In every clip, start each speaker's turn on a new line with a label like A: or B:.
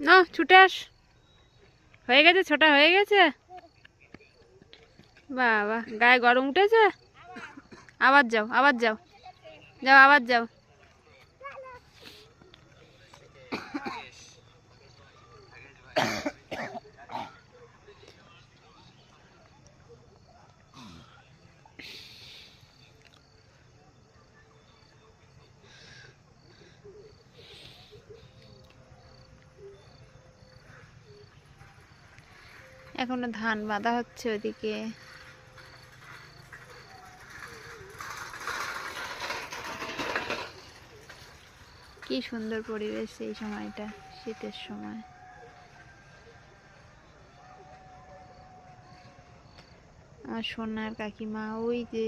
A: না ছুটে আস, হয়ে গেছে, ছোটা হয়ে গেছে। বাবা গায়ে গরম উঠেছে। আবার যাও, আবার যাও, যাও আবার যাও। এখনো ধান বাঁধা হচ্ছে ওদিকে। কি সুন্দর পরিবেশ এই সময়টা, শীতের সময়। আমার সোনার কাকিমা ওই যে,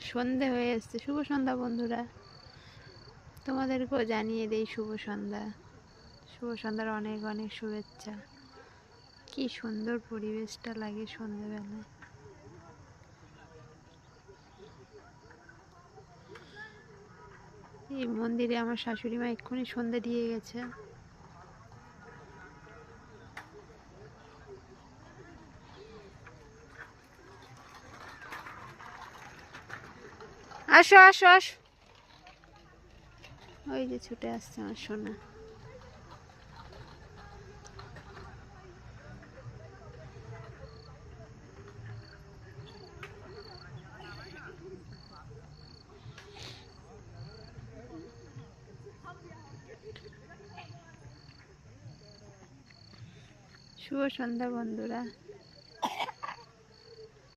A: সন্ধে হয়ে এসছে। শুভ সন্ধ্যা বন্ধুরা, তোমাদেরকেও জানিয়ে দেই শুভ সন্ধ্যা। শুভ সন্ধ্যার অনেক অনেক শুভেচ্ছা। কি সুন্দর পরিবেশটা লাগে সন্ধ্যেবেলায়। এই মন্দিরে আমার শাশুড়ি মা এক্ষুনি সন্ধে দিয়ে গেছে। আসো আসো আসো, ওই যে ছুটে আসছে আমার সোনা। শুভ সন্ধ্যা বন্ধুরা।